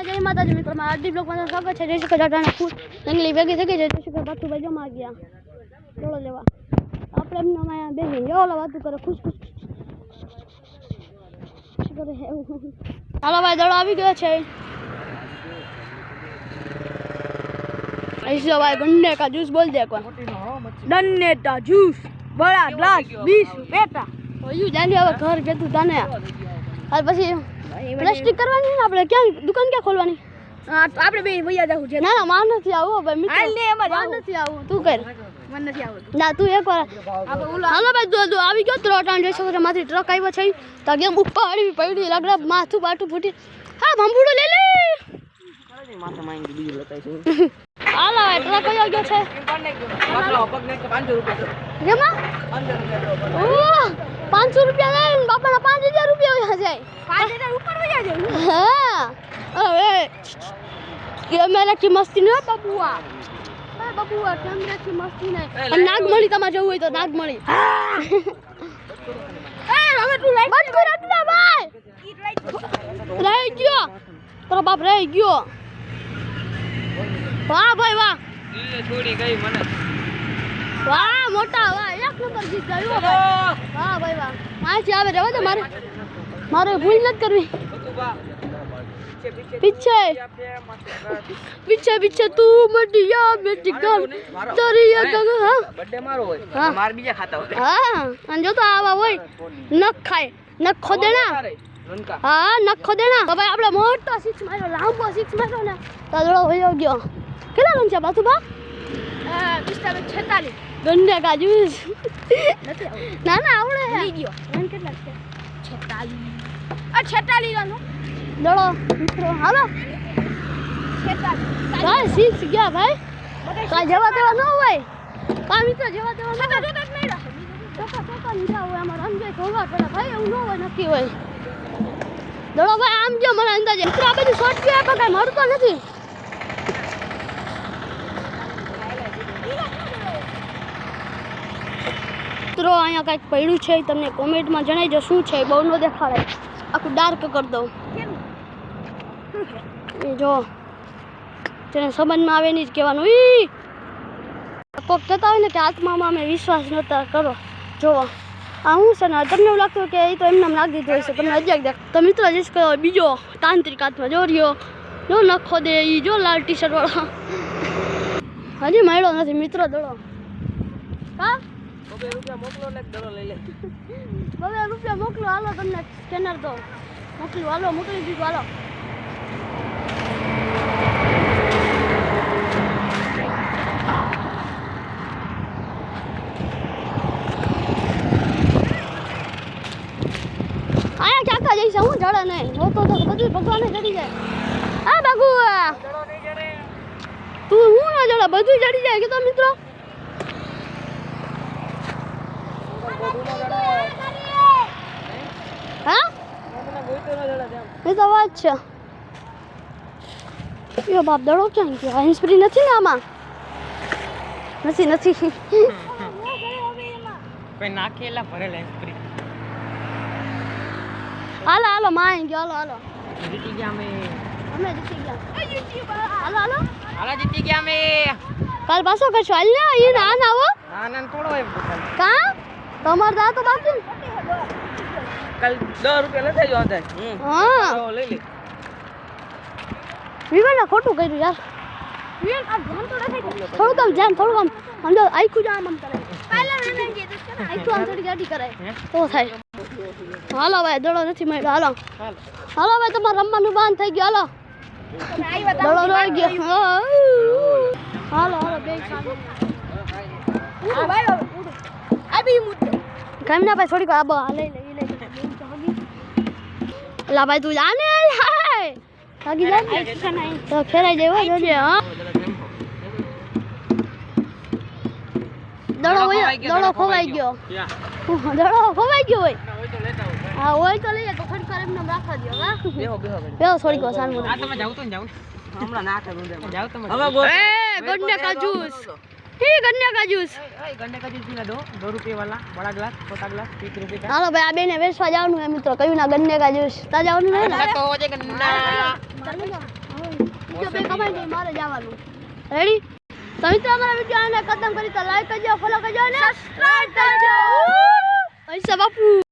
જય માતાજી મિત્રો, મારા આરડી બ્લોગમાં સ્વાગત છે. જય શ્રી કૃષ્ણ. ફૂટ જંગલી ભેગી થઈ ગઈ છે. જય શ્રી કૃષ્ણ. બાથુભાઈ જમા ગયા ડોળો લેવા. આપણે એમને અહીંયા બેસી ઓલા વાતું કરે ખુશ ખુશ કરે. હાલો ભાઈ, દડો આવી ગયો છે. ऐसे भाई गन्ने का जूस बोल दे कौन गन्ने का जूस बड़ा ग्लास 20 रुपया का यू जानी હવે ઘર ભેતું જાને આ પછી પ્લાસ્ટિક કરવાની ને આપણે ક્યાં દુકાન ક્યાં ખોલવાની આપણે બે ભૈયા જાવું છે. ના ના માન નથી આવો ભાઈ મિત્રો હાલ લે એમ માન નથી આવું તું કર મન નથી આવતું ના તું એકવાર આપણે ઓલા હાલો ભાઈ દો આવી ગયો ત્રોટાણ જઈ શકો માથી ટ્રક આવ્યો છે તો ગેમ ઉપાડી પડી લાગડા માથું બાટું ફૂટી હા ભંભુડો લે લે માથા માંગી બીજું લતાઈ છે. હાલો ટ્રક કયો ગયો છે બાટલો પગને 500 રૂપિયા કેમાં 500 રૂપિયા લઈને બાપાના 5000 રૂપિયા હોય જાય 5000 ઉપર હોય જાય. હા અરે કેમેરા की मस्ती न बबुआ ए बबुआ कैमरा की मस्ती नहीं नागमणी તમારે જવું હોય તો નાગમણી એ હવે તું લાઈટ બંધ કર દે ભાઈ રહી ગયો તારો બાપ રહી ગયો. વાહ ભાઈ વાહ દિલ્હી છોડી ગઈ મને વાહ મોટા વાહ એક નંબર જીત ગયો ભાઈ. વાહ ભાઈ વાહ માછી આવે રહેવા દે મારે ભૂલ ન કરવી. पीछे पीछे पीछे तू मटिया बेटी कर तरिया गग हां बर्थडे मारो होय मार बीजा खाता होय हां अन जो तो आवा होय नख खाए नख खोदेना हां नख खोदेना तो भाई આપણે મોટો 6 માર્યો લાંબો 6 માર્યો ને તદડો હોયો ગયો. કેટલા રન છે બાતુબા 46 ગંડે કા જ્યુસ નથી આવડે ના ના આવડે હે ગયો રન કેટલા છે 46 આ 46 રન દડો મિત્રો હાલો 46 ભાઈ 6 ગયા ભાઈ કા જવા દેવા ન હોય કા મિત્રો જવા દેવા ન હોય ચોકા નીચા હોય અમાર અંજય ખોવા પડે ભાઈ એવું ન હોય નક્કી હોય. દડો ભાઈ આમ જો મને અંદાજે મિત્રો આ બધું શોર્ટ ગયો પણ કઈ મળતો નથી. મિત્રો અહીંયા કંઈક પડ્યું છે તમને કોમેન્ટમાં જણાવજો શું છે. બહુ ન દેખાડે આખું ડાર્ક કરી દઉં એ જો તેને સંબંધમાં આવે નહીં જ કહેવાનું. ઈ કોક કહેતા હોય ને કે આત્મામાં અમે વિશ્વાસ નતા કરો જો આ હું છે ને તમને એવું લાગતું કે એ તો એમને નાખી દીધું હોય છે તમને હજી દેખ તો મિત્રો જીસ કહો બીજો તાંત્રિક હાથમાં જો રહ્યો જો નખો દે એ જો લાલ ટી શર્ટ વાળો હજી મળ્યો નથી મિત્રો દડો કા 2 રૂપિયા મોકલો ને દડો લઈ લે 2 રૂપિયા મોકલો હાલો તમને સ્કેનર દો મોકલી હાલો મોકલી દીધું હાલો. આયા ચાકા જઈશ હું જડે નહીં જોતો તો બધું ભગવાને ચડી જાય. આ બાગુ તું હું ના જડે બધું ચડી જાય કે તો મિત્રો હા એ તો વાત છે. એ બાપ દડો ક્યાં ગયો હેન્ડસ્પ્રી નથી ને આમાં નથી કોઈ નાખેલા ભરેલા હેન્ડસ્પ્રી હાલો હાલો માં ગયો હાલો જીતી ગયા અમે જીતી ગયા હાલો જીતી ગયા અમે કાલ પાછો કરશો હાલ ને એ ના આવો આનંદ થોડો હોય કા તમાર દા તો બાકી કાલ 10 રૂપિયા લઈ જજો અંદર હા લઈ લે વિવાના ખોટું કર્યું યાર વિવાન આ ધ્યાન તો રાખે થોડું કામ જાન થોડું કામ અંદર આખું જામ આમ કરે પહેલા રને જે તો છે ને આખું આમ થોડી ગાડી કરે તો થાય. હાલો ભાઈ દડો નથી મળ્યો હાલો ભાઈ તમારે રમવાનું બંધ થઈ ગયું હાલો દડો રહી ગયો હાલો બે ખાલી આ ભાઈ આ બી મુદ્દો કામ ના ભાઈ થોડીક આ બા લઈ લા ભાઈ તું જાને હાય ભાગી જાય તો ખેરાઈ જાય હો જોજે હા દડો ખોવાઈ ગયો હોય હા હોય તો લઈએ તો થોડીક વાર એમને રાખવા દો હા બેહો થોડીક વાર સારું આ તમે જાવ તો જાવ હમણાં ના કરું જાવ તમે હવે ગન્ને કા જૂસ गन्ने का जूस पीना दो 2 रुपये वाला बड़ा ग्लास छोटा ग्लास 30 रुपये का. हालो भाई आबे ने वेचवा जावनु है मित्रों कયું ना गन्ने का जूस ता जावनु है ना तो हो जाए गन्ना બીજો બે કમાઈ ગઈ મારે જવાનું રેડી તો મિત્રો અમારા વિડિયો આને ખતમ કરી તો લાઈક કરજો ફોલો કરજો અને સબસ્ક્રાઇબ કરજો પૈસા બાપુ